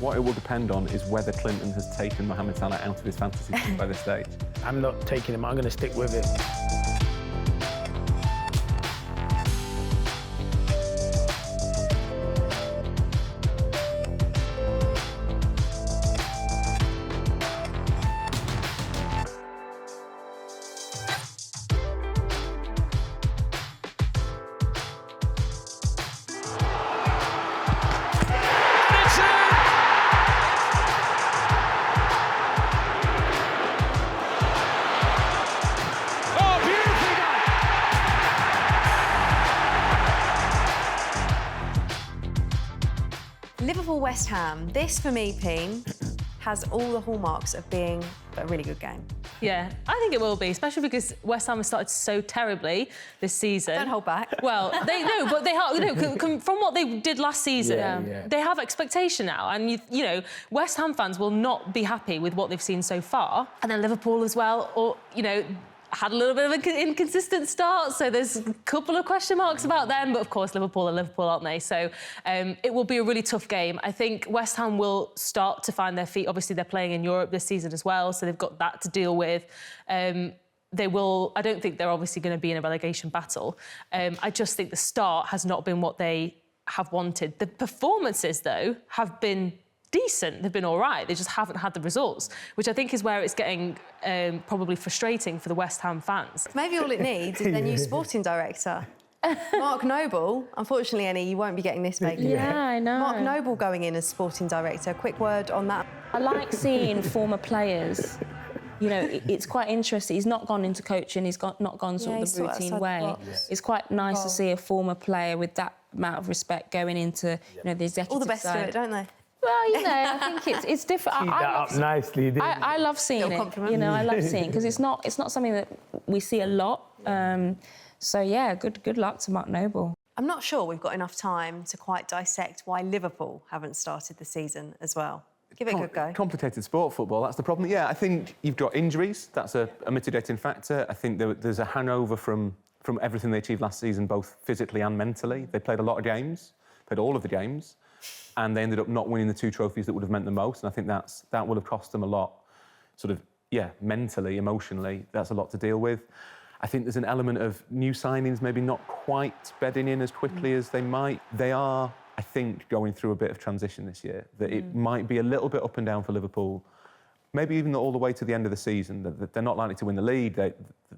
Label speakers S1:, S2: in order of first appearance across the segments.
S1: What it will depend on is whether Clinton has taken Mohamed Salah out of his fantasy team by this stage.
S2: I'm not taking him. I'm going to stick with it.
S3: Liverpool-West Ham. This, for me, Peen, has all the hallmarks of being a really good game.
S4: Yeah, I think it will be, especially because West Ham has started so terribly this season.
S3: Don't hold back.
S4: Well, they have, from what they did last season, they have expectation now. And, you know, West Ham fans will not be happy with what they've seen so far. And then Liverpool as well, or, you know, had a little bit of an inconsistent start, so there's a couple of question marks about them, but of course Liverpool are Liverpool, aren't they? So it will be a really tough game. I think West Ham will start to find their feet. Obviously, they're playing in Europe this season as well, so they've got that to deal with. They will. I don't think they're obviously going to be in a relegation battle. I just think the start has not been what they have wanted. The performances, though, have been decent. They've been all right. They just haven't had the results, which I think is where it's getting probably frustrating for the West Ham fans.
S3: Maybe all it needs is their new sporting director. Mark Noble. Unfortunately, Annie, you won't be getting this vacancy.
S5: Yeah, I know.
S3: Mark Noble going in as sporting director. Quick word on that.
S5: I like seeing former players. You know, it's quite interesting. He's not gone into coaching. He's not gone sort of the routine way. It's quite nice to see a former player with that amount of respect going into, you know, the executive
S3: All the best
S5: side.
S3: to it, don't they?
S5: Well, you know, I think it's different.
S2: Keep that up nicely, didn't you?
S5: I love seeing it.
S3: Compliment.
S5: You know, I love seeing it because it's not something that we see a lot. So yeah, good luck to Mark Noble.
S3: I'm not sure we've got enough time to quite dissect why Liverpool haven't started the season as well. Give it a good go.
S1: Complicated sport, football, that's the problem. Yeah, I think you've got injuries, that's a mitigating factor. I think there's a hangover from everything they achieved last season, both physically and mentally. They played a lot of games, played all of the games, and they ended up not winning the two trophies that would have meant the most, and I think that would have cost them a lot, sort of, yeah, mentally, emotionally, that's a lot to deal with. I think there's an element of new signings maybe not quite bedding in as quickly as they might. They are, I think, going through a bit of transition this year, that it might be a little bit up and down for Liverpool, maybe even all the way to the end of the season. That they're not likely to win the league,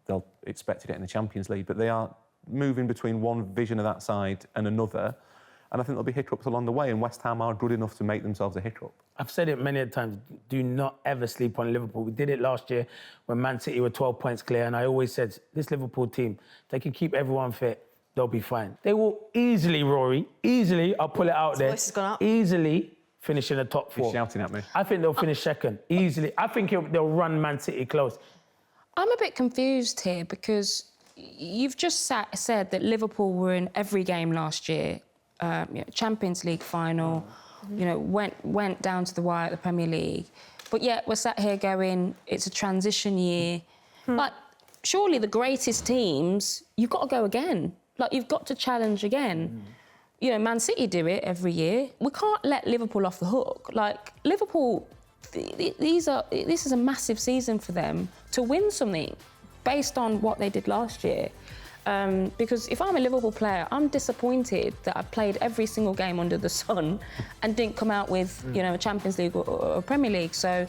S1: they'll expect to get in the Champions League, but they are moving between one vision of that side and another, and I think there'll be hiccups along the way, and West Ham are good enough to make themselves a hiccup.
S2: I've said it many times, do not ever sleep on Liverpool. We did it last year when Man City were 12 points clear, and I always said, this Liverpool team, they can keep everyone fit, they'll be fine. They will easily, Rory, I'll pull it out there,
S3: voice has gone up.
S2: easily finish in the top four.
S1: He's shouting at me.
S2: I think they'll finish second, easily. I think they'll run Man City close.
S5: I'm a bit confused here because you've just said that Liverpool were in every game last year. You know, Champions League final, you know, went down to the wire at the Premier League. But yet we're sat here going, it's a transition year. But surely the greatest teams, you've got to go again. Like, you've got to challenge again. You know, Man City do it every year. We can't let Liverpool off the hook. Like, Liverpool, this is a massive season for them to win something based on what they did last year. Because if I'm a Liverpool player, I'm disappointed that I played every single game under the sun and didn't come out with, you know, a Champions League or a Premier League. So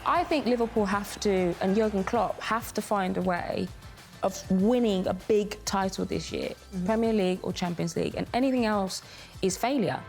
S5: I think Liverpool have to, and Jurgen Klopp have to find a way of winning a big title this year, Premier League or Champions League, and anything else is failure.